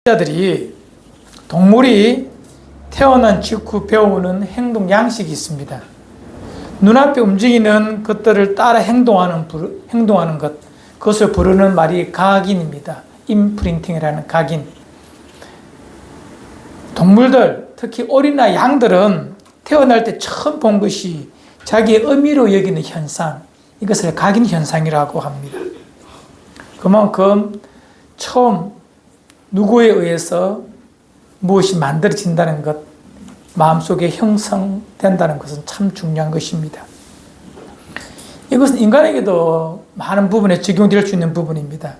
자들이 동물이 태어난 직후 배우는 행동 양식이 있습니다. 눈앞에 움직이는 것들을 따라 행동하는 것, 그것을 부르는 말이 각인입니다. 임프린팅이라는 각인. 동물들, 특히 오리나 양들은 태어날 때 처음 본 것이 자기의 의미로 여기는 현상, 이것을 각인 현상이라고 합니다. 그만큼 처음 누구에 의해서 무엇이 만들어진다는 것, 마음속에 형성된다는 것은 참 중요한 것입니다. 이것은 인간에게도 많은 부분에 적용될 수 있는 부분입니다.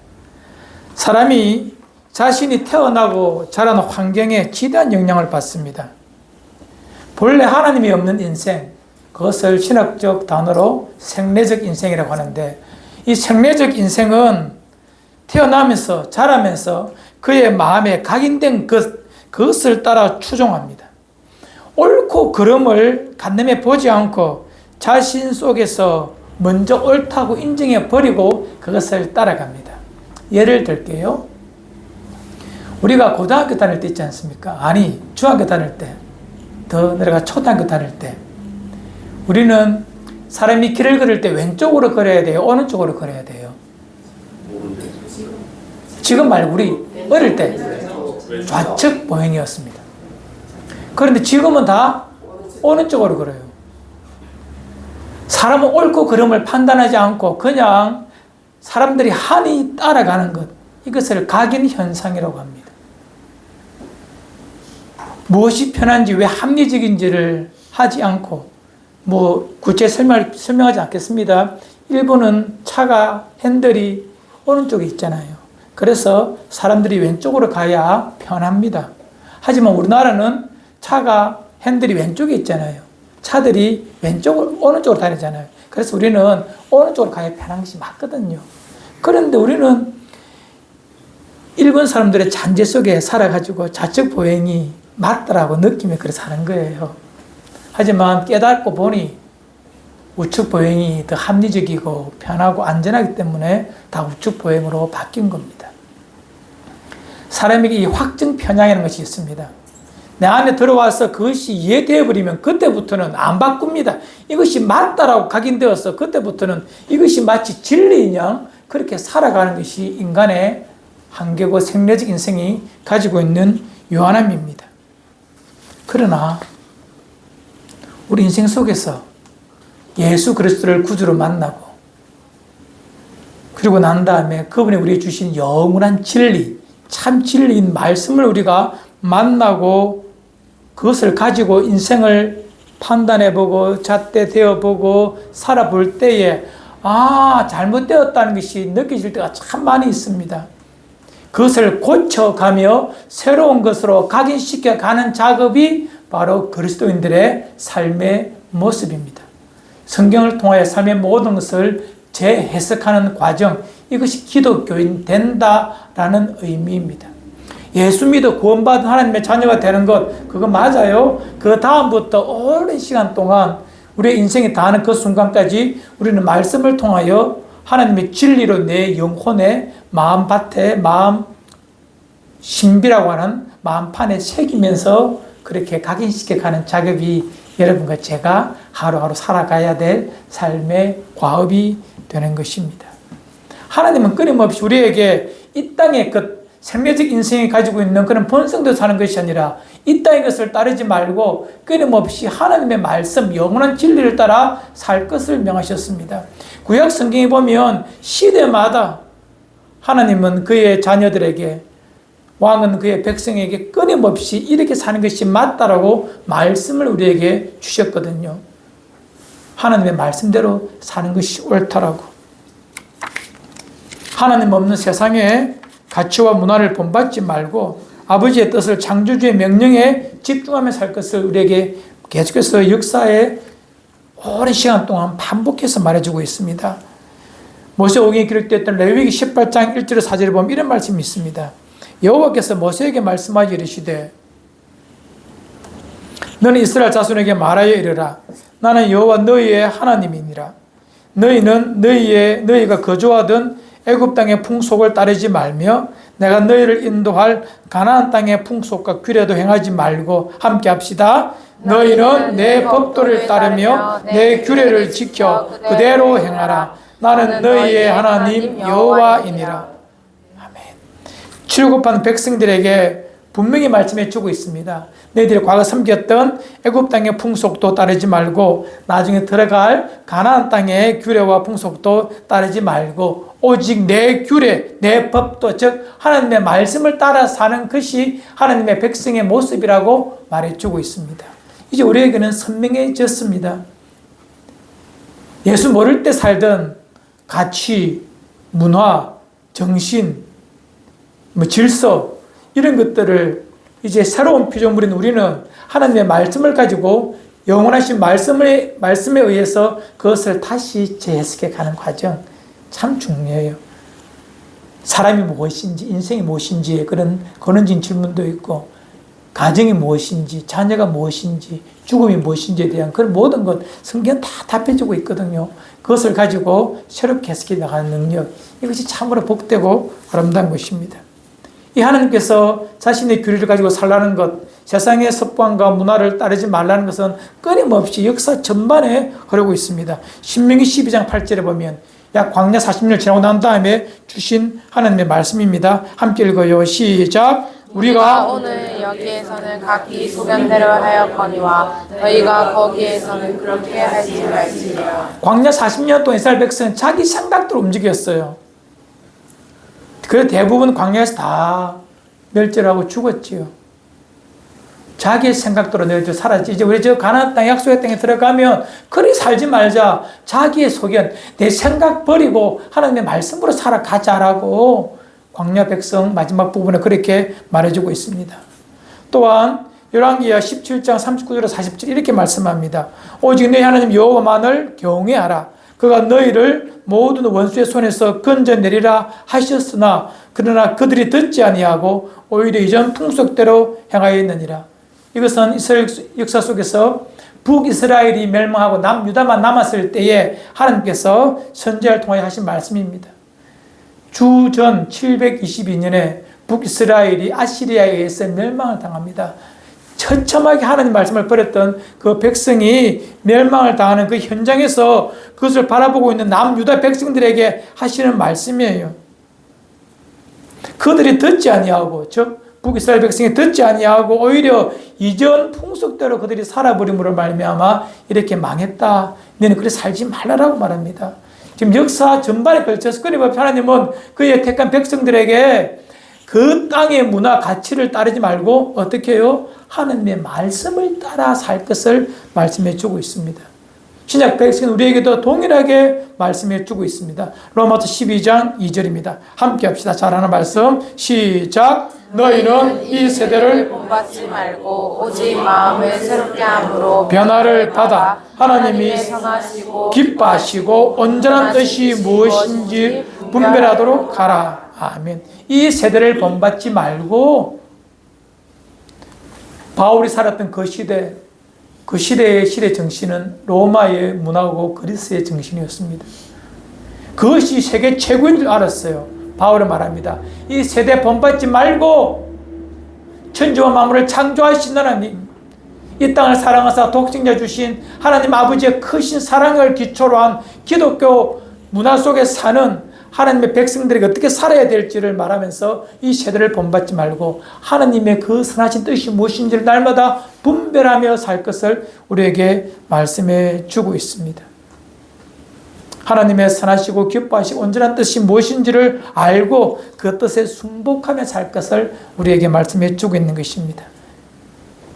사람이 자신이 태어나고 자라는 환경에 지대한 영향을 받습니다. 본래 하나님이 없는 인생, 그것을 신학적 단어로 생례적 인생이라고 하는데, 이 생례적 인생은 태어나면서 자라면서 그의 마음에 각인된 그것을 따라 추종합니다. 옳고 그름을 간념해 보지 않고 자신 속에서 먼저 옳다고 인정해 버리고 그것을 따라갑니다. 예를 들게요. 우리가 고등학교 다닐 때 있지 않습니까? 아니, 중학교 다닐 때, 더 내려가 초등학교 다닐 때, 우리는 사람이 길을 걸을 때 왼쪽으로 걸어야 돼요? 오른쪽으로 걸어야 돼요? 지금 말고 우리 어릴 때 좌측 보행이었습니다. 그런데 지금은 다 오른쪽으로 걸어요. 사람은 옳고 그름을 판단하지 않고 그냥 사람들이 한이 따라가는 것, 이것을 각인 현상이라고 합니다. 무엇이 편한지, 왜 합리적인지를 하지 않고, 구체 설명하지 않겠습니다. 일본은 차가 핸들이 오른쪽에 있잖아요. 그래서 사람들이 왼쪽으로 가야 편합니다. 하지만 우리나라는 차가 핸들이 왼쪽에 있잖아요. 차들이 오른쪽으로 다니잖아요. 그래서 우리는 오른쪽으로 가야 편한 것이 맞거든요. 그런데 우리는 일본 사람들의 잔재 속에 살아가지고 좌측 보행이 맞다라고 느끼며 그래서 사는 거예요. 하지만 깨닫고 보니 우측 보행이 더 합리적이고 편하고 안전하기 때문에 다 우측 보행으로 바뀐 겁니다. 사람에게 이 확증 편향이라는 것이 있습니다. 내 안에 들어와서 그것이 이해되어 버리면 그때부터는 안 바꿉니다. 이것이 맞다라고 각인되어서 그때부터는 이것이 마치 진리인 양 그렇게 살아가는 것이 인간의 한계고 생례적 인생이 가지고 있는 유한함입니다. 그러나 우리 인생 속에서 예수 그리스도를 구주로 만나고 그리고 난 다음에 그분이 우리에게 주신 영원한 진리, 참 진리인 말씀을 우리가 만나고 그것을 가지고 인생을 판단해보고 잣대되어보고 살아볼 때에 잘못되었다는 것이 느껴질 때가 참 많이 있습니다. 그것을 고쳐가며 새로운 것으로 각인시켜가는 작업이 바로 그리스도인들의 삶의 모습입니다. 성경을 통하여 삶의 모든 것을 재해석하는 과정, 이것이 기독교인 된다라는 의미입니다. 예수 믿어 구원받은 하나님의 자녀가 되는 것, 그거 맞아요. 그 다음부터 오랜 시간 동안 우리의 인생이 다하는 그 순간까지 우리는 말씀을 통하여 하나님의 진리로 내 영혼의 마음밭에, 마음 신비라고 하는 마음판에 새기면서 그렇게 각인시켜가는 작업이 여러분과 제가 하루하루 살아가야 될 삶의 과업이 되는 것입니다. 하나님은 끊임없이 우리에게 이 땅의 생명적 인생이 가지고 있는 그런 본성대로 사는 것이 아니라 이 땅의 것을 따르지 말고 끊임없이 하나님의 말씀, 영원한 진리를 따라 살 것을 명하셨습니다. 구약 성경에 보면 시대마다 하나님은 그의 자녀들에게, 왕은 그의 백성에게 끊임없이 이렇게 사는 것이 맞다라고 말씀을 우리에게 주셨거든요. 하나님의 말씀대로 사는 것이 옳다라고. 하나님 없는 세상에 가치와 문화를 본받지 말고 아버지의 뜻을, 창조주의 명령에 집중하며 살 것을 우리에게 계속해서 역사에 오랜 시간 동안 반복해서 말해주고 있습니다. 모세오경에 기록되었던 레위기 18장 1절에 4절에 보면 이런 말씀이 있습니다. 여호와께서 모세에게 말씀하여 이르시되 너는 이스라엘 자손에게 말하여 이르라. 나는 여호와 너희의 하나님이니라. 너희는 너희가 거주하던 애굽 땅의 풍속을 따르지 말며 내가 너희를 인도할 가나안 땅의 풍속과 규례도 행하지 말고 함께 합시다. 너희는 내 법도를 따르며 내 규례를 지켜 그대로 행하라. 나는 너희의 하나님 여호와이니라. 아멘. 출애굽한 백성들에게 분명히 말씀해 주고 있습니다. 너희들이 과거 섬겼던 애굽 땅의 풍속도 따르지 말고 나중에 들어갈 가나안 땅의 규례와 풍속도 따르지 말고 오직 내 규례, 내 법도, 즉 하나님의 말씀을 따라 사는 것이 하나님의 백성의 모습이라고 말해 주고 있습니다. 이제 우리에게는 선명해졌습니다. 예수 모를 때 살던 가치, 문화, 정신, 질서 이런 것들을 이제 새로운 피조물인 우리는 하나님의 말씀을 가지고 영원하신 말씀에 의해서 그것을 다시 재해석해 가는 과정 참 중요해요. 사람이 무엇인지, 인생이 무엇인지에 그런 권원진 질문도 있고, 가정이 무엇인지, 자녀가 무엇인지, 죽음이 무엇인지에 대한 그런 모든 것 성경은 다 답해주고 있거든요. 그것을 가지고 새롭게 해석해 나가는 능력, 이것이 참으로 복되고 아름다운 것입니다. 이 하나님께서 자신의 규례를 가지고 살라는 것, 세상의 습관과 문화를 따르지 말라는 것은 끊임없이 역사 전반에 흐르고 있습니다. 신명기 12장 8절에 보면 약 광야 40년을 지나고 난 다음에 주신 하나님의 말씀입니다. 함께 읽어요. 시작. 우리가 오늘 여기에서는 각기 소견대로 하였거니와 너희가 거기에서는 그렇게 하지 말지니라. 광야 40년 동안 이스라엘 백성은 자기 생각대로 움직였어요. 그 대부분 광야에서 다 멸절하고 죽었지요. 자기의 생각대로 너희들 살았지. 이제 우리 저 가나안 땅 약속의 땅에 들어가면 그리 살지 말자. 자기의 소견, 내 생각 버리고 하나님의 말씀으로 살아가자라고 광야 백성 마지막 부분에 그렇게 말해주고 있습니다. 또한 열왕기하 17장 39절 40절 이렇게 말씀합니다. 오직 너희 하나님 여호와만을 경외하라. 그가 너희를 모든 원수의 손에서 건져내리라 하셨으나 그러나 그들이 듣지 아니하고 오히려 이전 풍속대로 행하였느니라. 이것은 이스라엘 역사 속에서 북이스라엘이 멸망하고 남유다만 남았을 때에 하나님께서 선지자를 통하여 하신 말씀입니다. 주전 722년에 북이스라엘이 아시리아에 의해서 멸망을 당합니다. 처참하게 하나님 말씀을 버렸던 그 백성이 멸망을 당하는 그 현장에서 그것을 바라보고 있는 남유다 백성들에게 하시는 말씀이에요. 그들이 듣지 아니하고, 즉 북이스라엘 백성이 듣지 아니하고 오히려 이전 풍속대로 그들이 살아버림으로 말미암아 이렇게 망했다. 너는 그렇게 살지 말라라고 말합니다. 지금 역사 전반에 걸쳐서 끊임없이 하나님은 그의 택한 백성들에게 그 땅의 문화 가치를 따르지 말고 어떻게 해요? 하나님의 말씀을 따라 살 것을 말씀해 주고 있습니다. 신약 백성은 우리에게도 동일하게 말씀해 주고 있습니다. 로마서 12장 2절입니다. 함께 합시다. 잘하는 말씀 시작. 너희는 이 세대를 본받지 말고 오직 마음을 새롭게 함으로 변화를 받아 하나님이 선하시고 기뻐하시고 온전한 뜻이 무엇인지 분별하도록 하라. 아멘. 이 세대를 본받지 말고 바울이 살았던 그 시대의 시대 정신은 로마의 문화고 그리스의 정신이었습니다. 그것이 세계 최고인 줄 알았어요. 바울은 말합니다. 이 세대 본받지 말고 천지와 만물을 창조하신 하나님, 이 땅을 사랑하사 독생자 주신 하나님 아버지의 크신 사랑을 기초로 한 기독교 문화 속에 사는 하나님의 백성들에게 어떻게 살아야 될지를 말하면서 이 세대를 본받지 말고 하나님의 그 선하신 뜻이 무엇인지를 날마다 분별하며 살 것을 우리에게 말씀해 주고 있습니다. 하나님의 선하시고 기뻐하시고 온전한 뜻이 무엇인지를 알고 그 뜻에 순복하며 살 것을 우리에게 말씀해 주고 있는 것입니다.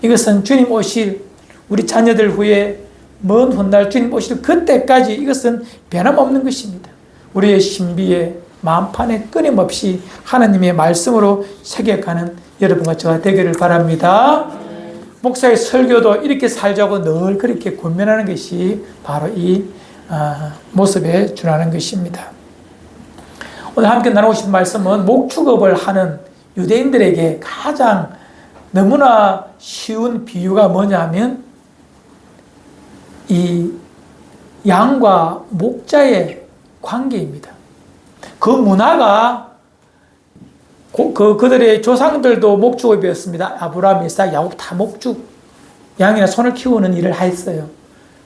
이것은 주님 오실 우리 자녀들 후에 먼 훗날 주님 오실 그때까지 이것은 변함없는 것입니다. 우리의 신비에 마음판에 끊임없이 하나님의 말씀으로 새겨가는 여러분과 저와 되기를 바랍니다. 목사의 설교도 이렇게 살자고 늘 그렇게 권면하는 것이 바로 이 모습에 준하는 것입니다. 오늘 함께 나누고 싶은 말씀은 목축업을 하는 유대인들에게 가장 너무나 쉬운 비유가 뭐냐면 이 양과 목자의 관계입니다. 그 문화가 그들의 조상들도 목축업이었습니다. 아브라함, 이삭, 야곱 다 목축, 양이나 손을 키우는 일을 했어요.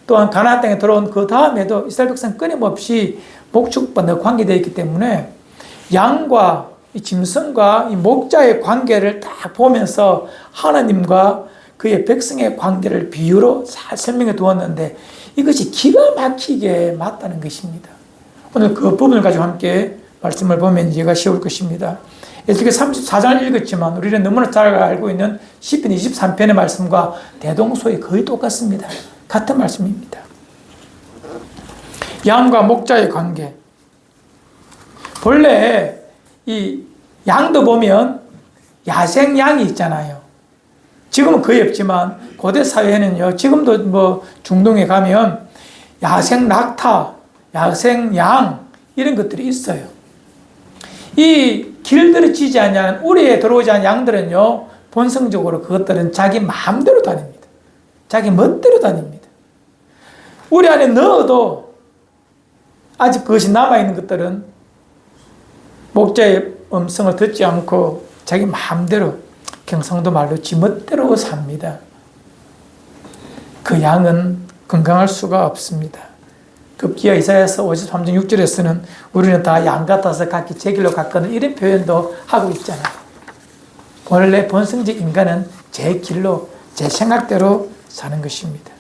또한 가나안 땅에 들어온 그 다음에도 이스라엘 백성 끊임없이 목축과 관계되어 있기 때문에 양과 이 짐승과 이 목자의 관계를 딱 보면서 하나님과 그의 백성의 관계를 비유로 잘 설명해 두었는데 이것이 기가 막히게 맞다는 것입니다. 오늘 그 부분을 가지고 함께 말씀을 보면 이해가 쉬울 것입니다. 에스겔 34장을 읽었지만 우리는 너무나 잘 알고 있는 시편 23편의 말씀과 대동소이 거의 똑같습니다. 같은 말씀입니다. 양과 목자의 관계. 본래 이 양도 보면 야생 양이 있잖아요. 지금은 거의 없지만 고대 사회에는요, 지금도 뭐 중동에 가면 야생 낙타, 야생 양 이런 것들이 있어요. 이 길들여지지 않은 우리에 들어오지 않은 양들은요, 본성적으로 그것들은 자기 마음대로 다닙니다. 자기 멋대로 다닙니다. 우리 안에 넣어도 아직 그것이 남아있는 것들은 목자의 음성을 듣지 않고 자기 마음대로 경상도 말로 지 멋대로 삽니다. 그 양은 건강할 수가 없습니다. 급기야 이사야서 53장 6절에서는 우리는 다 양 같아서 각기 제 길로 갔거든 이런 표현도 하고 있잖아요. 원래 본성적 인간은 제 길로 제 생각대로 사는 것입니다.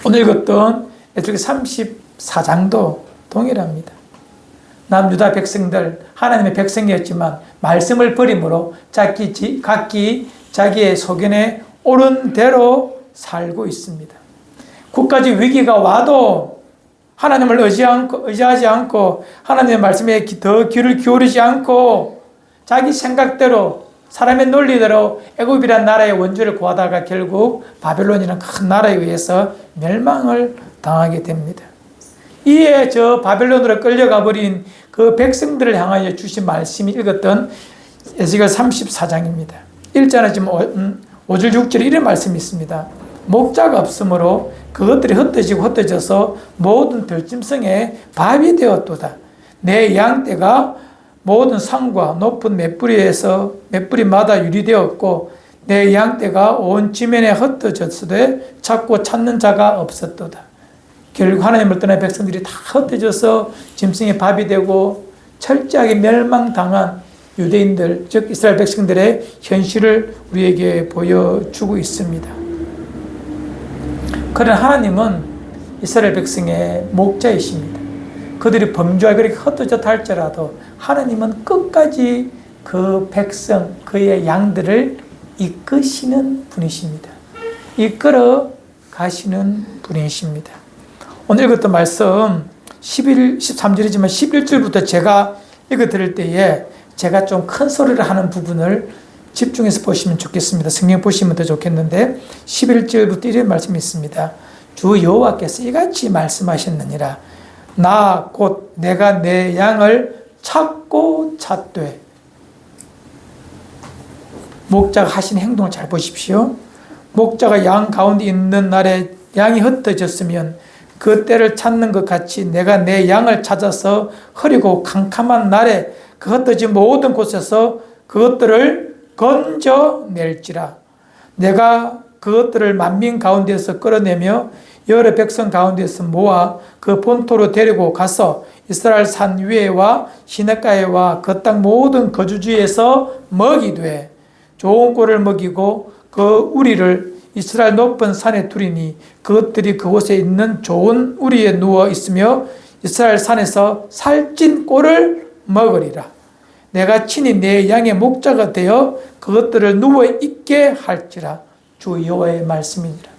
오늘 읽었던 에스겔 34장도 동일합니다. 남유다 백성들 하나님의 백성이었지만 말씀을 버림으로 각기 자기의 소견에 옳은 대로 살고 있습니다. 국가적 위기가 와도 하나님을 의지하지 않고 하나님의 말씀에 더 귀를 기울이지 않고 자기 생각대로 사람의 논리대로 애굽이라는 나라의 원주를 구하다가 결국 바벨론이라는 큰 나라에 의해서 멸망을 당하게 됩니다. 이에 저 바벨론으로 끌려가 버린 그 백성들을 향하여 주신 말씀이 읽었던 에스겔 34장입니다. 1절에 지금 5절 6절에 이런 말씀이 있습니다. 목자가 없으므로 그것들이 흩어져서 모든 들짐승의 밥이 되었도다. 내 양떼가 모든 산과 높은 맷뿌리마다 유리되었고 내 양떼가 온 지면에 흩어졌으되 찾고 찾는 자가 없었도다. 결국 하나님을 떠난 백성들이 다 흩어져서 짐승의 밥이 되고 철저하게 멸망당한 유대인들, 즉 이스라엘 백성들의 현실을 우리에게 보여주고 있습니다. 그러나 하나님은 이스라엘 백성의 목자이십니다. 그들이 범죄하고 그렇게 흩어졌다 할지라도 하나님은 끝까지 그 백성, 그의 양들을 이끄시는 분이십니다. 이끌어 가시는 분이십니다. 오늘 읽었던 말씀 13절이지만 11절부터 제가 읽어 드릴 때에 제가 좀 큰 소리를 하는 부분을 집중해서 보시면 좋겠습니다. 성경 보시면 더 좋겠는데 11절부터 이런 말씀이 있습니다. 주 여호와께서 이같이 말씀하셨느니라. 나 곧 내가 내 양을 찾고 찾되. 목자가 하신 행동을 잘 보십시오. 목자가 양 가운데 있는 날에 양이 흩어졌으면 그 때를 찾는 것 같이 내가 내 양을 찾아서 흐리고 캄캄한 날에 그 흩어진 모든 곳에서 그것들을 건져낼지라. 내가 그것들을 만민 가운데서 끌어내며 여러 백성 가운데서 모아 그 본토로 데리고 가서 이스라엘 산 위에와 시냇가에와 그 땅 모든 거주지에서 먹이되 좋은 꼴을 먹이고 그 우리를 이스라엘 높은 산에 두리니 그것들이 그곳에 있는 좋은 우리에 누워 있으며 이스라엘 산에서 살찐 꼴을 먹으리라. 내가 친히 내 양의 목자가 되어 그것들을 누워 있게 할지라. 주 여호와의 말씀이니라.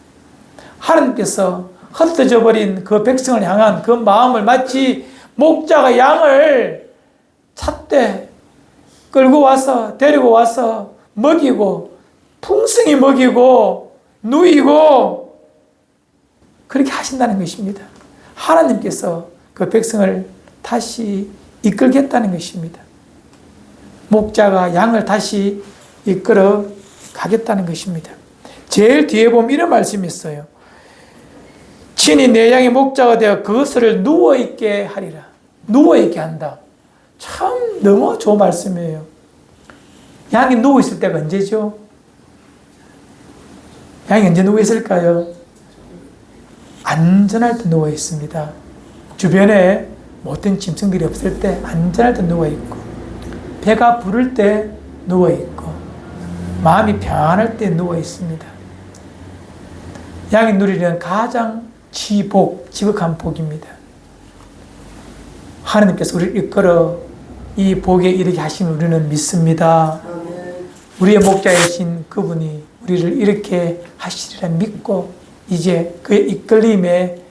하나님께서 흩어져 버린 그 백성을 향한 그 마음을 마치 목자가 양을 찾되 끌고 와서 데리고 와서 먹이고 풍성히 먹이고 누이고 그렇게 하신다는 것입니다. 하나님께서 그 백성을 다시 이끌겠다는 것입니다. 목자가 양을 다시 이끌어 가겠다는 것입니다. 제일 뒤에 보면 이런 말씀이 있어요. 신이 내 양의 목자가 되어 그것을 누워있게 하리라. 누워있게 한다. 참 너무 좋은 말씀이에요. 양이 누워있을 때가 언제죠? 양이 언제 누워있을까요? 안전할 때 누워있습니다. 주변에 모든 짐승들이 없을 때 안전할 때 누워있고, 배가 부를 때 누워있고, 마음이 평안할 때 누워있습니다. 양이 누리는 가장 지극한 복입니다. 하나님께서 우리를 이끌어 이 복에 이르게 하신 우리는 믿습니다. 우리의 목자이신 그분이 우리를 이렇게 하시리라 믿고 이제 그의 이끌림에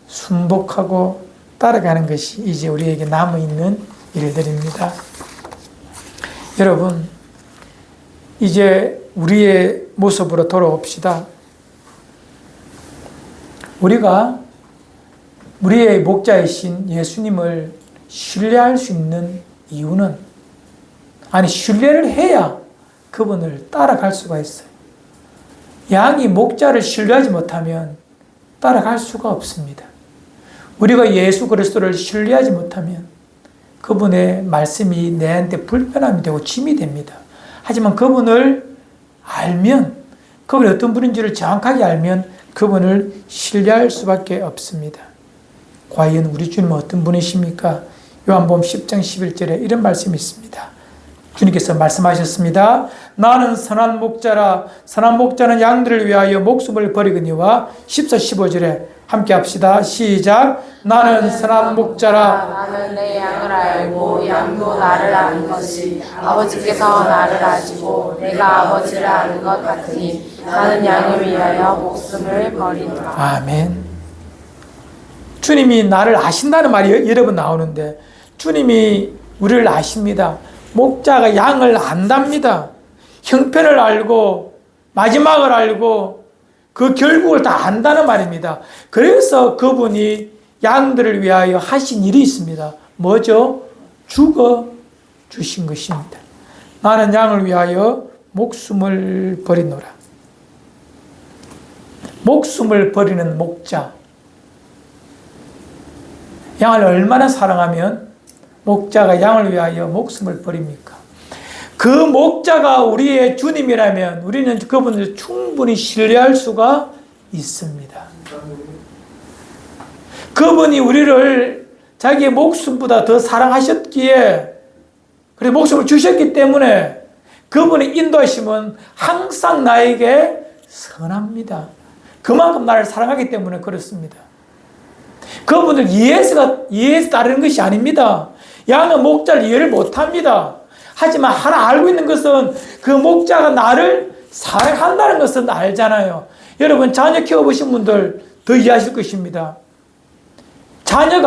순복하고 따라가는 것이 이제 우리에게 남아있는 일들입니다. 여러분, 이제 우리의 모습으로 돌아옵시다. 우리가 우리의 목자이신 예수님을 신뢰할 수 있는 이유는, 신뢰를 해야 그분을 따라갈 수가 있어요. 양이 목자를 신뢰하지 못하면 따라갈 수가 없습니다. 우리가 예수 그리스도를 신뢰하지 못하면 그분의 말씀이 내한테 불편함이 되고 짐이 됩니다. 하지만 그분을 알면, 그분이 어떤 분인지를 정확하게 알면 그분을 신뢰할 수밖에 없습니다. 과연 우리 주님은 어떤 분이십니까? 요한복음 10장 11절에 이런 말씀이 있습니다. 주님께서 말씀하셨습니다. 나는 선한 목자라. 선한 목자는 양들을 위하여 목숨을 버리거니와. 14, 15절에 함께 합시다. 시작. 나는 선한 목자라. 나는 내 양을 알고 양도 나를 아는 것이 아버지께서 나를 아시고 내가 아버지를 아는 것 같으니 나는 양을 위하여 목숨을 버리노라. 아멘. 주님이 나를 아신다는 말이 여러 번 나오는데 주님이 우리를 아십니다. 목자가 양을 안답니다. 형편을 알고 마지막을 알고 그 결국을 다 안다는 말입니다. 그래서 그분이 양들을 위하여 하신 일이 있습니다. 뭐죠? 죽어 주신 것입니다. 나는 양을 위하여 목숨을 버리노라. 목숨을 버리는 목자. 양을 얼마나 사랑하면 목자가 양을 위하여 목숨을 버립니까? 그 목자가 우리의 주님이라면 우리는 그분을 충분히 신뢰할 수가 있습니다. 그분이 우리를 자기의 목숨보다 더 사랑하셨기에, 그래서 목숨을 주셨기 때문에 그분의 인도하심은 항상 나에게 선합니다. 그만큼 나를 사랑하기 때문에 그렇습니다. 그분을 이해해서 따르는 것이 아닙니다. 양은 목자를 이해를 못합니다. 하지만 하나 알고 있는 것은 그 목자가 나를 사랑한다는 것은 알잖아요. 여러분 자녀 키워보신 분들 더 이해하실 것입니다. 자녀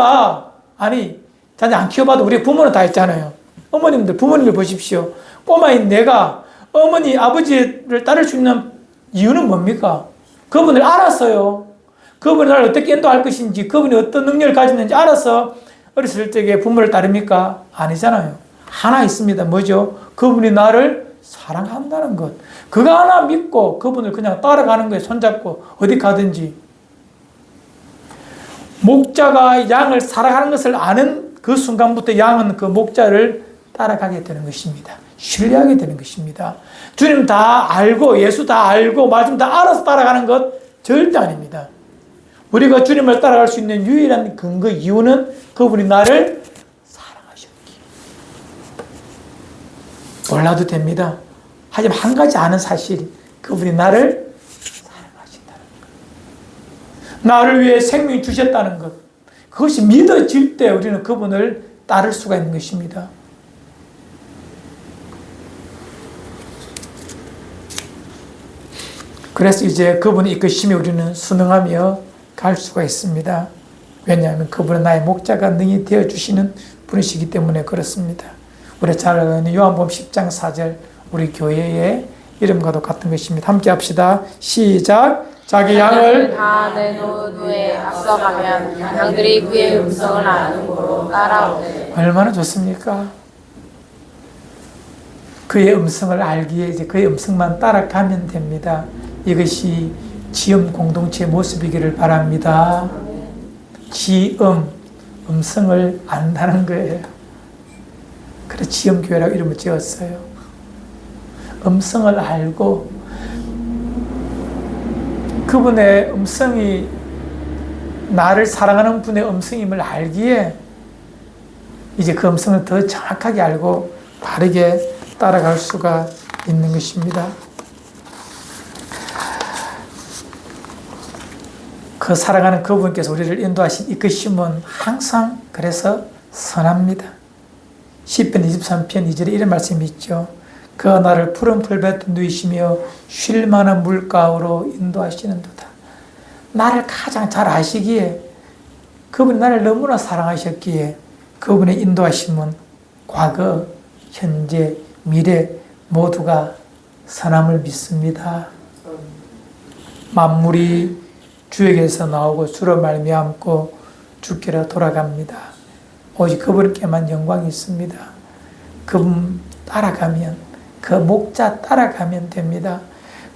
안 키워봐도 우리 부모는 다 있잖아요. 어머님들, 부모님들 보십시오. 꼬마인 내가 어머니, 아버지를 따를 수 있는 이유는 뭡니까? 그분을 알았어요. 그분이 나를 어떻게 인도할 것인지, 그분이 어떤 능력을 가지는지 알아서 어렸을 적에 부모를 따릅니까? 아니잖아요. 하나 있습니다. 뭐죠? 그분이 나를 사랑한다는 것. 그거 하나 믿고 그분을 그냥 따라가는 거예요. 손잡고 어디 가든지. 목자가 양을 사랑하는 것을 아는 그 순간부터 양은 그 목자를 따라가게 되는 것입니다. 신뢰하게 되는 것입니다. 주님 다 알고, 예수 다 알고, 말씀 다 알아서 따라가는 것 절대 아닙니다. 우리가 주님을 따라갈 수 있는 유일한 근거, 이유는 그분이 나를 사랑하셨기에. 몰라도 됩니다. 하지만 한 가지 아는 사실, 그분이 나를 사랑하신다는 것. 나를 위해 생명 주셨다는 것. 그것이 믿어질 때 우리는 그분을 따를 수가 있는 것입니다. 그래서 이제 그분의 이끄심에 우리는 순응하며 갈 수가 있습니다. 왜냐하면 그분은 나의 목자가 능히 되어주시는 분이시기 때문에 그렇습니다. 우리 잘 아는 요한복음 10장 4절 우리 교회의 이름과도 같은 것입니다. 함께 합시다. 시작. 자기 양을 다 내놓은 후에 앞서가면 양들이 그의 음성을 아는 고로 따라오되. 얼마나 좋습니까? 그의 음성을 알기에 이제 그의 음성만 따라가면 됩니다. 이것이 지음 공동체의 모습이기를 바랍니다. 지음, 음성을 안다는 거예요. 그래서 지음교회라고 이름을 지었어요. 음성을 알고 그분의 음성이 나를 사랑하는 분의 음성임을 알기에 이제 그 음성을 더 정확하게 알고 바르게 따라갈 수가 있는 것입니다. 그 사랑하는 그분께서 우리를 인도하신 이끄심은 항상 그래서 선합니다. 시편 23편 2절에 이런 말씀이 있죠. 그가 나를 푸른 풀밭 누이시며 쉴 만한 물가로 인도하시는도다. 나를 가장 잘 아시기에 그분이 나를 너무나 사랑하셨기에 그분의 인도하심은 과거, 현재, 미래 모두가 선함을 믿습니다. 만물이 주에게서 나오고 주로 말미암고 주께로 돌아갑니다. 오직 그분께만 영광이 있습니다. 그분 따라가면, 그 목자 따라가면 됩니다.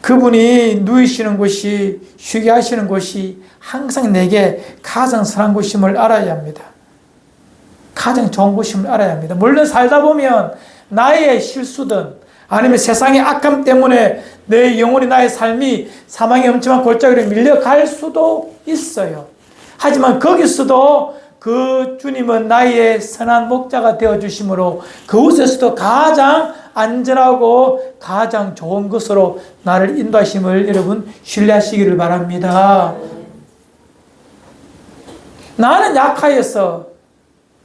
그분이 누이시는 곳이, 쉬게 하시는 곳이 항상 내게 가장 선한 곳임을 알아야 합니다. 가장 좋은 곳임을 알아야 합니다. 물론 살다 보면 나의 실수든 아니면 세상의 악함 때문에 내 영혼이, 나의 삶이 사망의 엄청난 골짜기로 밀려갈 수도 있어요. 하지만 거기서도 그 주님은 나의 선한 목자가 되어주심으로 그곳에서도 가장 안전하고 가장 좋은 것으로 나를 인도하심을 여러분 신뢰하시기를 바랍니다. 나는 약하여서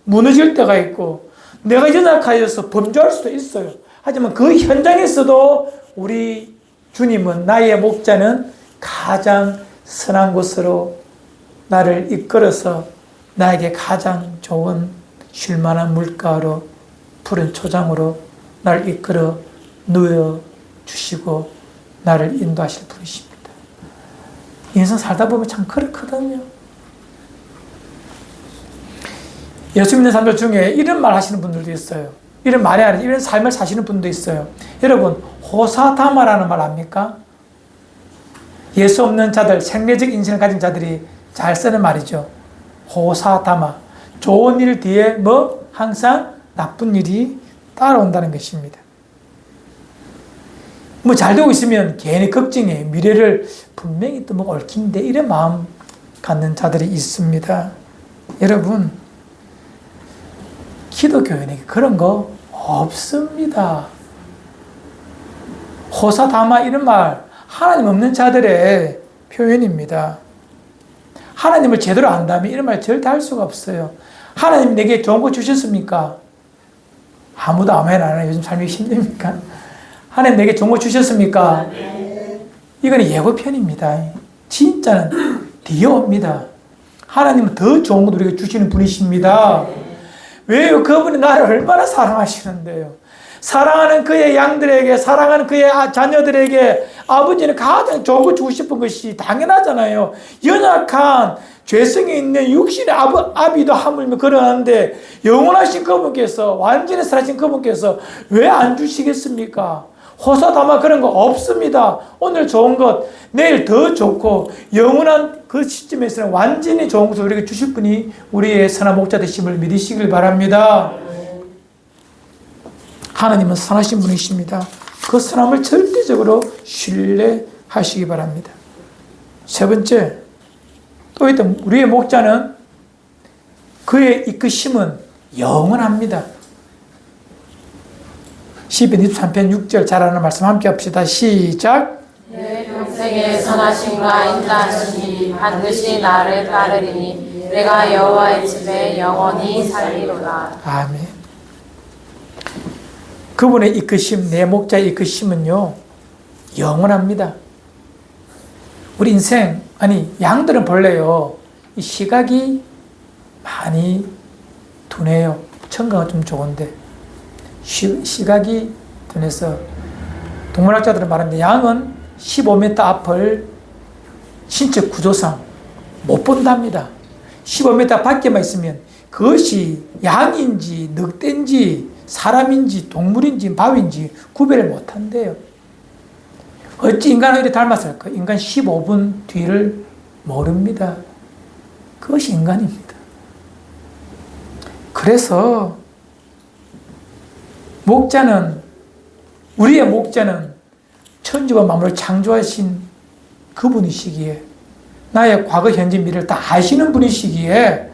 무너질 때가 있고 내가 연약하여서 범죄할 수도 있어요. 하지만 그 현장에서도 우리 주님은, 나의 목자는 가장 선한 곳으로 나를 이끌어서 나에게 가장 좋은 쉴만한 물가로 푸른 초장으로 나를 이끌어 누워주시고 나를 인도하실 분이십니다. 인생 살다 보면 참 그렇거든요. 예수 믿는 사람들 중에 이런 말 하시는 분들도 있어요. 이런 말이 아니라 이런 삶을 사시는 분도 있어요. 여러분, 호사다마라는 말 압니까? 예수 없는 자들, 생례적 인생을 가진 자들이 잘 쓰는 말이죠. 호사다마. 좋은 일 뒤에 뭐? 항상 나쁜 일이 따라온다는 것입니다. 뭐 잘 되고 있으면 괜히 걱정해. 미래를 분명히 또 뭐 얽힌데 이런 마음 갖는 자들이 있습니다. 여러분, 기독교인에게 그런 거 없습니다. 호사다마 이런 말 하나님 없는 자들의 표현입니다. 하나님을 제대로 안다면 이런 말 절대 할 수가 없어요. 하나님 내게 좋은 거 주셨습니까? 아무도 아멘 안 해요. 요즘 삶이 힘듭니까? 하나님 내게 좋은 거 주셨습니까? 이거는 예고편입니다. 진짜는 뒤에 옵니다. 하나님은 더 좋은 것 우리에게 주시는 분이십니다. 왜요? 그분이 나를 얼마나 사랑하시는데요. 사랑하는 그의 양들에게, 사랑하는 그의 자녀들에게 아버지는 가장 좋은 거 주고 싶은 것이 당연하잖아요. 연약한 죄성이 있는 육신의 아비도 하물며 그러는데 영원하신 그분께서, 완전히 살아신 그분께서 왜 안 주시겠습니까? 호사다마 그런 거 없습니다. 오늘 좋은 것, 내일 더 좋고 영원한 그 시점에서는 완전히 좋은 것을 우리에게 주실 분이 우리의 선한 목자 되심을 믿으시길 바랍니다. 하나님은 선하신 분이십니다. 그 선함을 절대적으로 신뢰하시기 바랍니다. 세 번째, 또 있던 우리의 목자는 그의 이끄심은 영원합니다. 시편 23편 6절 잘 아는 말씀 함께 합시다. 시작. 내 평생에 선하심과 인자하심이 반드시 나를 따르리니 내가 여호와의 집에 영원히 살리로다. 아멘. 그분의 이끄심, 내 목자의 이끄심은요 영원합니다. 우리 인생, 아니 양들은 본래요 이 시각이 많이 둔해요. 청각은 좀 좋은데 시각이 둔해서 동물학자들은 말합니다. 양은 15m 앞을 신체 구조상 못 본답니다. 15m 밖에만 있으면 그것이 양인지 늑대인지 사람인지 동물인지 바위인지 구별을 못한대요. 어찌 인간을 이렇게 닮았을까? 인간 15분 뒤를 모릅니다. 그것이 인간입니다. 그래서 우리의 목자는 천지와 만물을 창조하신 그분이시기에, 나의 과거, 현재, 미래를 다 아시는 분이시기에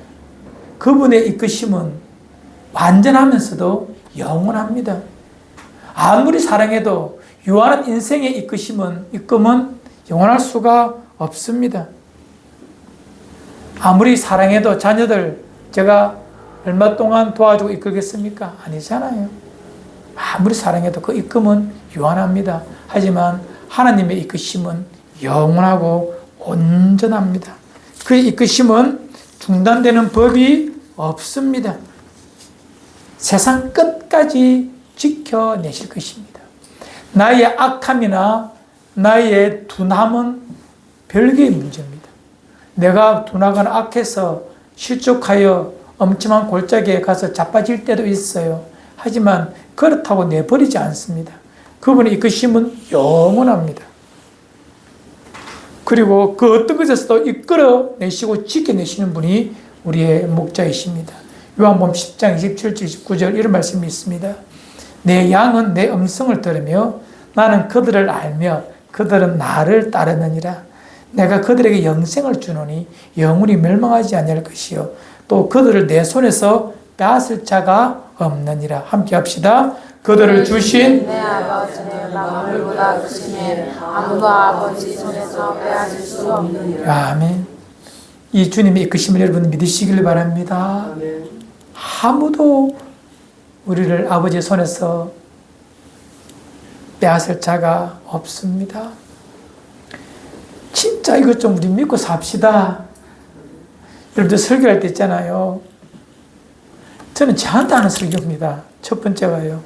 그분의 이끄심은 완전하면서도 영원합니다. 아무리 사랑해도 유한한 인생의 이끌은 영원할 수가 없습니다. 아무리 사랑해도 자녀들 제가 얼마 동안 도와주고 이끌겠습니까? 아니잖아요. 아무리 사랑해도 그 이끌은 유한합니다. 하지만 하나님의 이끄심은 영원하고 온전합니다. 그 이끄심은 중단되는 법이 없습니다. 세상 끝까지 지켜내실 것입니다. 나의 악함이나 나의 둔함은 별개의 문제입니다. 내가 둔하거나 악해서 실족하여 엄청난 골짜기에 가서 자빠질 때도 있어요. 하지만 그렇다고 내버리지 않습니다. 그분의 이끄심은 영원합니다. 그리고 그 어떤 것에서도 이끌어내시고 지켜내시는 분이 우리의 목자이십니다. 요한복음 10장 27절 29절 이런 말씀이 있습니다. 내 양은 내 음성을 들으며 나는 그들을 알며 그들은 나를 따르느니라. 내가 그들에게 영생을 주노니 영원히 멸망하지 아니할 것이요 또 그들을 내 손에서 빼앗을 자가 없느니라. 함께 합시다. 그들을 주신 내 아버지는 만물보다 크시니 아무도 아버지 손에서 빼앗을 수 없느니라. 아멘. 이 주님의 이끄심을 여러분 믿으시길 바랍니다. 아무도 우리를 아버지의 손에서 빼앗을 자가 없습니다. 진짜 이것 좀 우리 믿고 삽시다. 여러분들 설교할 때 있잖아요. 저는 저한테 하는 설교입니다. 첫 번째가요.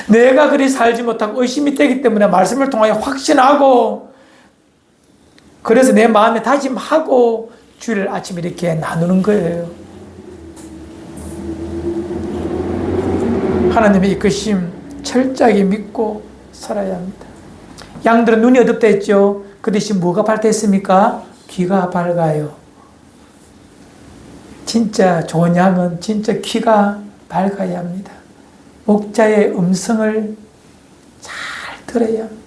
내가 그리 살지 못하고 의심이 되기 때문에 말씀을 통하여 확신하고 그래서 내 마음에 다짐하고 주일을 아침에 이렇게 나누는 거예요. 하나님의 이끄심 철저하게 믿고 살아야 합니다. 양들은 눈이 어둡다 했죠. 그 대신 뭐가 밝다 했습니까? 귀가 밝아요. 진짜 좋은 양은 진짜 귀가 밝아야 합니다. 목자의 음성을 잘 들어야 합니다.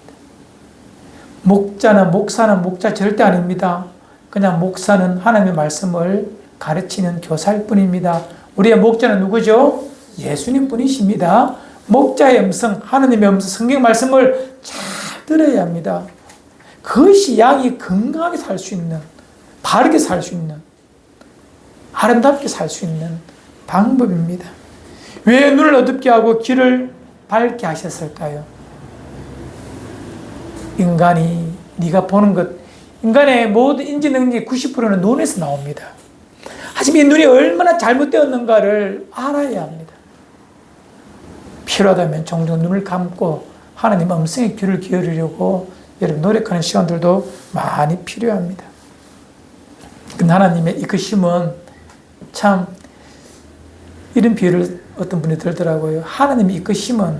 목사는 목자 절대 아닙니다. 그냥 목사는 하나님의 말씀을 가르치는 교사일 뿐입니다. 우리의 목자는 누구죠? 예수님 분이십니다. 목자의 음성, 하나님의 음성, 성경 말씀을 잘 들어야 합니다. 그것이 양이 건강하게 살 수 있는, 바르게 살 수 있는, 아름답게 살 수 있는 방법입니다. 왜 눈을 어둡게 하고 귀를 밝게 하셨을까요? 인간이 네가 보는 것, 인간의 모든 인지 능력의 90%는 눈에서 나옵니다. 하지만 이 눈이 얼마나 잘못되었는가를 알아야 합니다. 필요하다면 종종 눈을 감고 하나님 음성의 귀를 기울이려고 여러분 노력하는 시간들도 많이 필요합니다. 근데 하나님의 이끄심은 참 이런 비유를 어떤 분이 들더라고요. 하나님의 이끄심은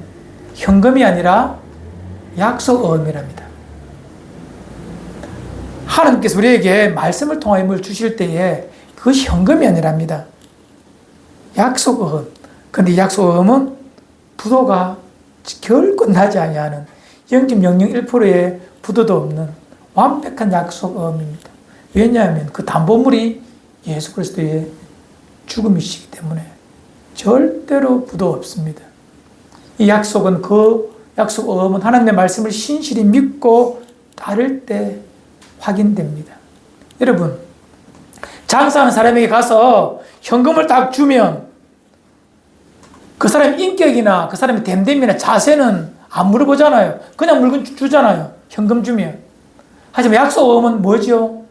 현금이 아니라 약속어음이랍니다. 하나님께서 우리에게 말씀을 통하여 뭘 주실 때에 그것이 현금이 아니랍니다. 약속어음. 근데 약속어음은 부도가 결코 나지 아니하는 0.001%의 부도도 없는 완벽한 약속어음입니다. 왜냐하면 그 담보물이 예수 그리스도의 죽음이시기 때문에 절대로 부도 없습니다. 이 약속은 그 약속어음은 하나님의 말씀을 신실히 믿고 따를 때 확인됩니다. 여러분, 장사하는 사람에게 가서 현금을 딱 주면 그 사람의 인격이나 그 사람의 됨됨이나 자세는 안 물어보잖아요. 그냥 물건 주잖아요. 현금 주면. 하지만 약속어음은 뭐죠?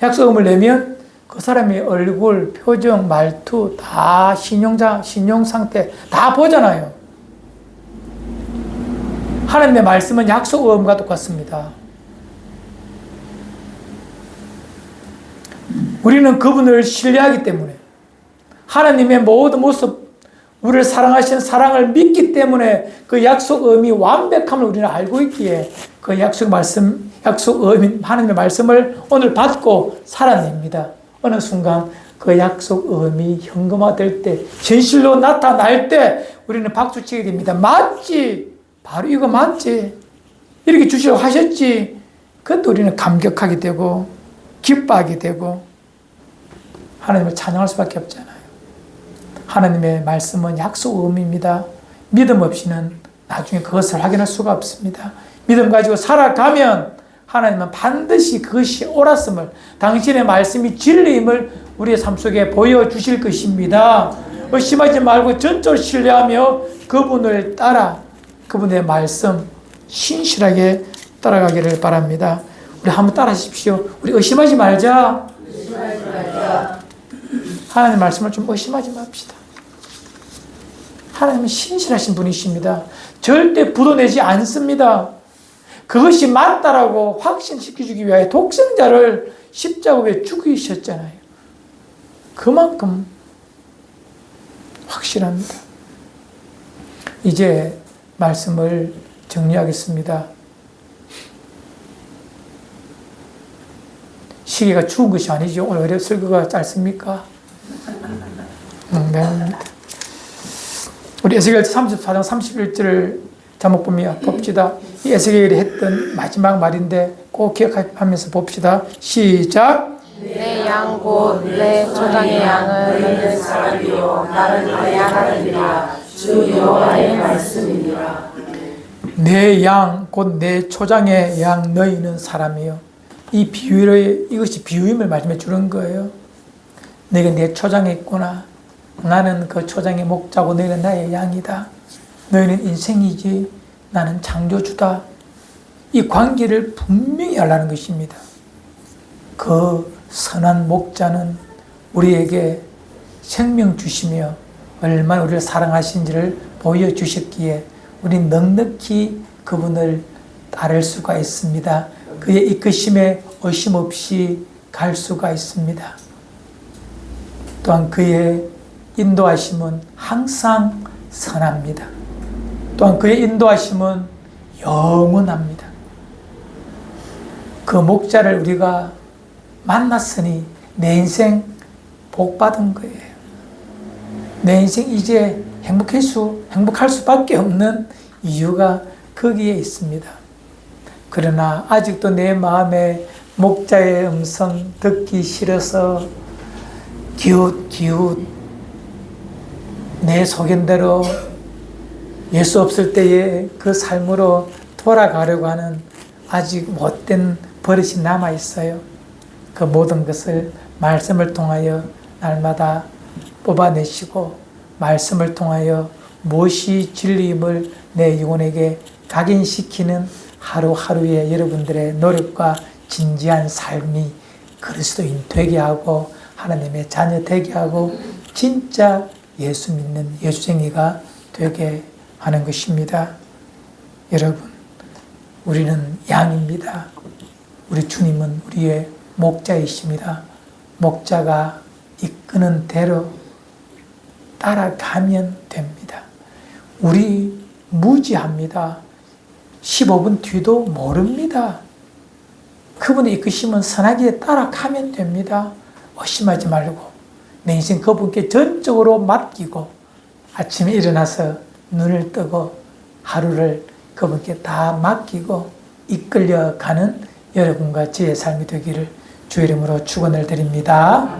약속어음을 내면 그 사람의 얼굴, 표정, 말투 다 신용 상태 다 보잖아요. 하나님의 말씀은 약속어음과 똑같습니다. 우리는 그분을 신뢰하기 때문에 하나님의 모든 모습, 우리를 사랑하시는 사랑을 믿기 때문에 그 약속 의미 완벽함을 우리는 알고 있기에 그 약속 말씀, 약속 의미, 하나님의 말씀을 오늘 받고 살아냅니다. 어느 순간 그 약속 의미 현금화될 때, 현실로 나타날 때 우리는 박수치게 됩니다. 맞지? 바로 이거 맞지? 이렇게 주시려고 하셨지? 그것도 우리는 감격하게 되고 기뻐하게 되고 하나님을 찬양할 수밖에 없잖아요. 하나님의 말씀은 약속 의미입니다. 믿음 없이는 나중에 그것을 확인할 수가 없습니다. 믿음 가지고 살아가면 하나님은 반드시 그것이 옳았음을, 당신의 말씀이 진리임을 우리의 삶 속에 보여주실 것입니다. 의심하지 말고 전적으로 신뢰하며 그분을 따라 그분의 말씀 신실하게 따라가기를 바랍니다. 우리 한번 따라하십시오. 우리 의심하지 말자. 하나님의 말씀을 좀 의심하지 맙시다. 하나님은 신실하신 분이십니다. 절대 부도내지 않습니다. 그것이 맞다라고 확신시켜주기 위하여 독생자를 십자가에 죽이셨잖아요. 그만큼 확실합니다. 이제 말씀을 정리하겠습니다. 시계가 죽은 것이 아니죠. 오늘 왜 설교가 짧습니까? 농담입니다. 우리 에스겔 34장 31절을 제목 보며 봅시다. 이 에스겔이 했던 마지막 말인데 꼭 기억하면서 봅시다. 시작. 내 양 곧 내 초장의 양은 너희는 사람이요 나는 내 하나님이라 주 여호와의 말씀이니라. 내 양 곧 내 초장의 양 너희는 사람이요. 이 비유를, 이것이 비유임을 말씀해 주는 거예요. 너희가 내 초장에 있구나. 나는 그 초장의 목자고 너희는 나의 양이다. 너희는 인생이지 나는 창조주다. 이 관계를 분명히 알라는 것입니다. 그 선한 목자는 우리에게 생명 주시며 얼마나 우리를 사랑하신지를 보여주셨기에 우리는 넉넉히 그분을 따를 수가 있습니다. 그의 이끄심에 의심 없이 갈 수가 있습니다. 또한 그의 인도하심은 항상 선합니다. 또한 그의 인도하심은 영원합니다. 그 목자를 우리가 만났으니 내 인생 복 받은 거예요. 내 인생 이제 행복할 수밖에 없는 이유가 거기에 있습니다. 그러나 아직도 내 마음에 목자의 음성 듣기 싫어서 기웃기웃 내 소견대로 예수 없을 때의 그 삶으로 돌아가려고 하는 아직 못된 버릇이 남아있어요. 그 모든 것을 말씀을 통하여 날마다 뽑아내시고 말씀을 통하여 무엇이 진리임을 내 영혼에게 각인시키는 하루하루의 여러분들의 노력과 진지한 삶이 그리스도인 되게 하고 하나님의 자녀 되게 하고 진짜 예수 믿는 예수쟁이가 되게 하는 것입니다. 여러분, 우리는 양입니다. 우리 주님은 우리의 목자이십니다. 목자가 이끄는 대로 따라가면 됩니다. 우리 무지합니다. 15분 뒤도 모릅니다. 그분의 이끄심은 선하게 따라가면 됩니다. 의심하지 말고 내 인생 그분께 전적으로 맡기고 아침에 일어나서 눈을 뜨고 하루를 그분께 다 맡기고 이끌려가는 여러분과 저의 삶이 되기를 주의 이름으로 축원을 드립니다.